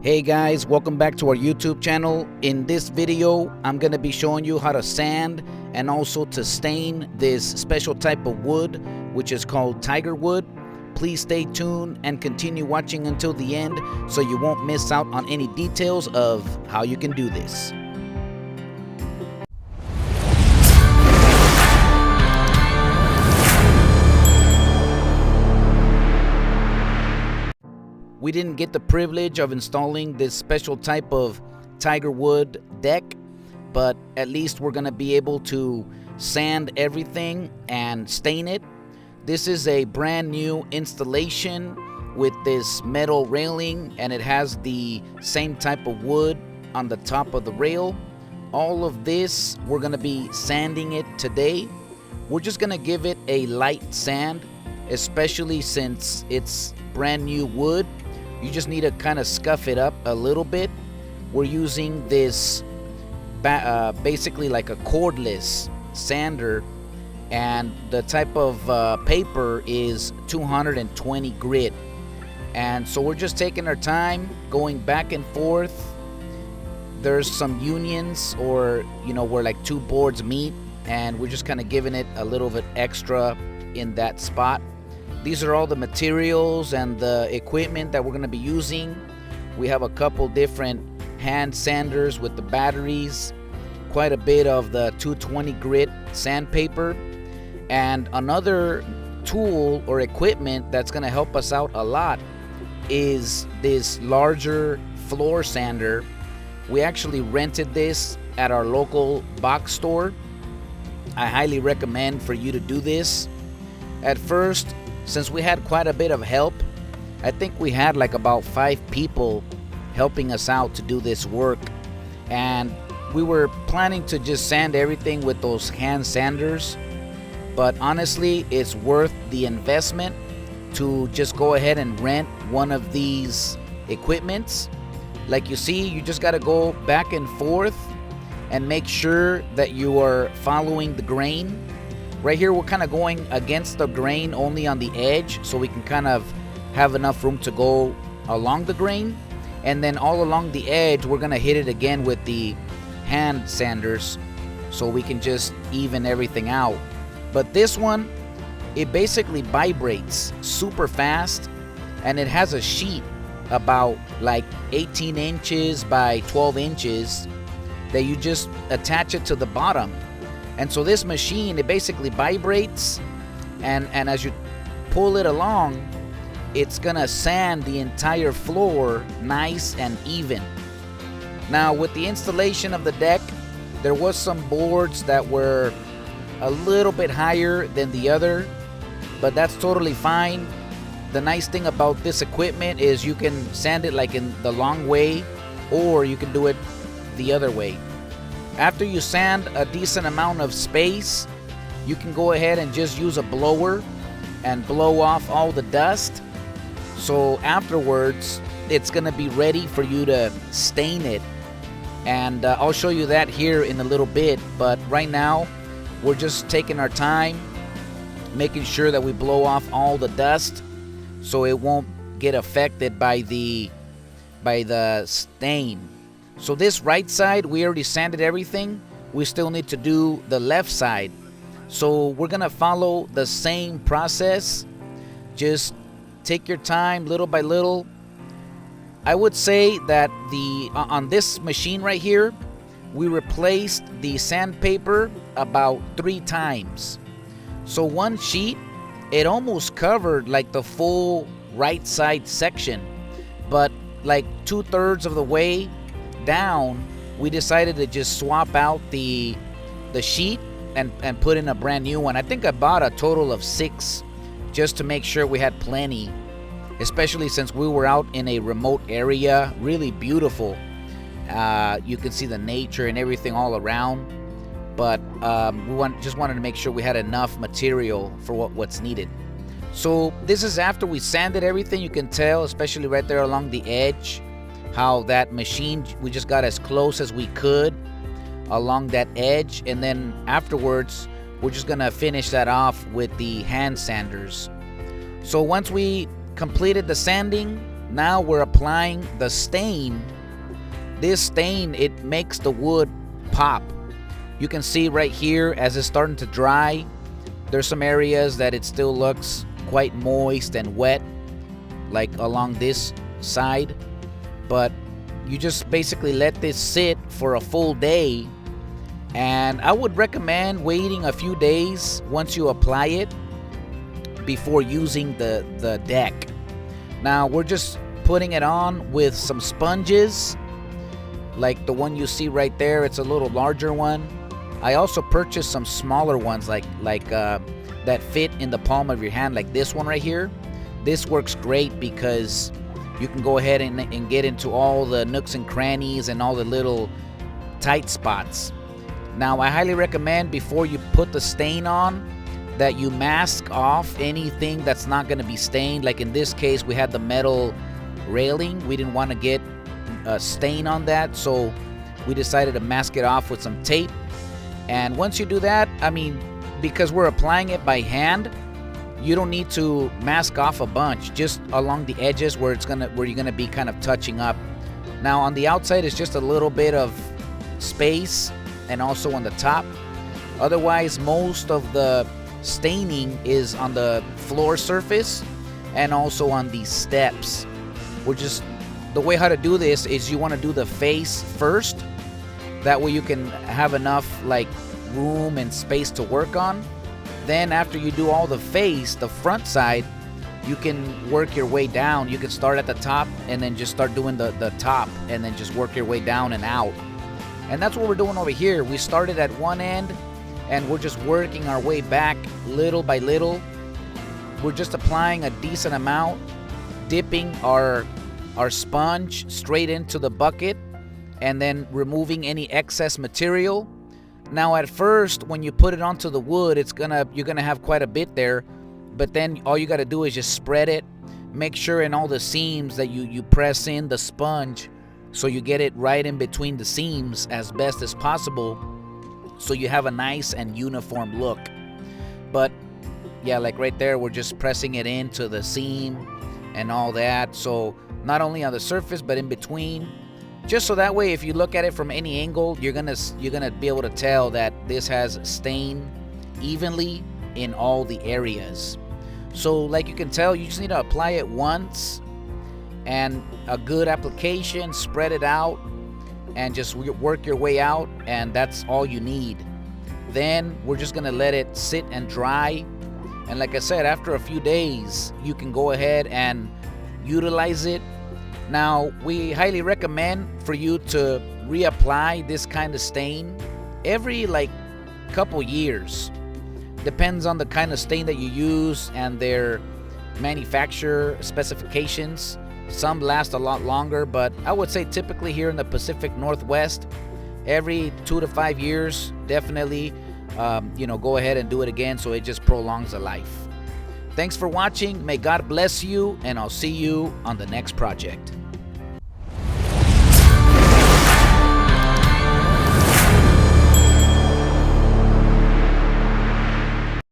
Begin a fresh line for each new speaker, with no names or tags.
Hey guys, welcome back to our YouTube channel. In this video, I'm going to be showing you how to sand and also to stain this special type of wood, which is called Tigerwood. Please stay tuned and continue watching until the end so you won't miss out on any details of how you can do this. We didn't get the privilege of installing this special type of Tigerwood deck, but at least we're going to be able to sand everything and stain it. This is a brand new installation with this metal railing, and it has the same type of wood on the top of the rail. All of this, we're going to be sanding it today. We're just going to give it a light sand, especially since it's brand new wood. You just need to kind of scuff it up a little bit. We're using this basically like a cordless sander, and the type of paper is 220 grit. And so we're just taking our time, going back and forth. There's some unions, or where like two boards meet, and we're just kind of giving it a little bit extra in that spot. These are all the materials and the equipment that we're going to be using. We have a couple different hand sanders with the batteries, quite a bit of the 220 grit sandpaper, and another tool or equipment that's going to help us out a lot is this larger floor sander. We actually rented this at our local box store. I highly recommend for you to do this. At first, since we had quite a bit of help, I think we had like about 5 people helping us out to do this work, and we were planning to just sand everything with those hand sanders, but honestly it's worth the investment to just go ahead and rent one of these equipments. Like you see, you just got to go back and forth and make sure that you are following the grain. Right here, we're kind of going against the grain only on the edge, so we can kind of have enough room to go along the grain. And then all along the edge, we're going to hit it again with the hand sanders so we can just even everything out. But this one, it basically vibrates super fast, and it has a sheet about like 18 inches by 12 inches that you just attach it to the bottom. And so this machine, it basically vibrates, and as you pull it along, it's gonna sand the entire floor nice and even. Now with the installation of the deck, there was some boards that were a little bit higher than the other, but that's totally fine. The nice thing about this equipment is you can sand it like in the long way, or you can do it the other way. After you sand a decent amount of space, you can go ahead and just use a blower and blow off all the dust. So afterwards, it's going to be ready for you to stain it. And I'll show you that here in a little bit. But right now, we're just taking our time, making sure that we blow off all the dust so it won't get affected by the stain. So this right side, we already sanded everything. We still need to do the left side. So we're gonna follow the same process. Just take your time little by little. I would say that on this machine right here, we replaced the sandpaper about 3 times. So one sheet, it almost covered like the full right side section, but like 2/3 of the way down, we decided to just swap out the sheet and put in a brand new one. I think I bought a total of 6 just to make sure we had plenty, especially since we were out in a remote area. Really beautiful. You can see the nature and everything all around, but we just wanted to make sure we had enough material for what's needed. So this is after we sanded everything. You can tell, especially right there along the edge, how that machine, we just got as close as we could along that edge, and then afterwards we're just gonna finish that off with the hand sanders. So once we completed the sanding, Now we're applying the stain. This stain, it makes the wood pop. You can see right here as it's starting to dry, there's some areas that it still looks quite moist and wet, like along this side. But you just basically let this sit for a full day, and I would recommend waiting a few days once you apply it before using the deck. Now we're just putting it on with some sponges, like the one you see right there. It's a little larger one. I also purchased some smaller ones like that fit in the palm of your hand, like this one right here. This works great because you can go ahead and get into all the nooks and crannies and all the little tight spots. Now I highly recommend before you put the stain on that you mask off anything that's not going to be stained. Like in this case, we had the metal railing. We didn't want to get a stain on that, so we decided to mask it off with some tape. And once you do that, I mean, because we're applying it by hand, you don't need to mask off a bunch, just along the edges where you're gonna be kind of touching up. Now on the outside it's just a little bit of space, and also on the top. Otherwise, most of the staining is on the floor surface and also on these steps. The way how to do this is you want to do the face first. That way you can have enough like room and space to work on. Then after you do all the face, the front side, you can work your way down. You can start at the top and then just start doing the top, and then just work your way down and out. And that's what we're doing over here. We started at one end and we're just working our way back little by little. We're just applying a decent amount, dipping our sponge straight into the bucket, and then removing any excess material. Now at first, when you put it onto the wood, you're gonna have quite a bit there, but then all you gotta do is just spread it. Make sure in all the seams that you press in the sponge so you get it right in between the seams as best as possible, so you have a nice and uniform look. But yeah, like right there, we're just pressing it into the seam and all that, so not only on the surface but in between, just so that way if you look at it from any angle, you're gonna be able to tell that this has stain evenly in all the areas. So like you can tell, you just need to apply it once, and a good application, spread it out and just work your way out, and that's all you need. Then we're just gonna let it sit and dry, and like I said, after a few days you can go ahead and utilize it. Now we highly recommend for you to reapply this kind of stain every like couple years. Depends on the kind of stain that you use and their manufacturer specifications. Some last a lot longer, but I would say typically here in the Pacific Northwest, every 2 to 5 years, definitely, go ahead and do it again, so it just prolongs the life. Thanks for watching. May God bless you, and I'll see you on the next project.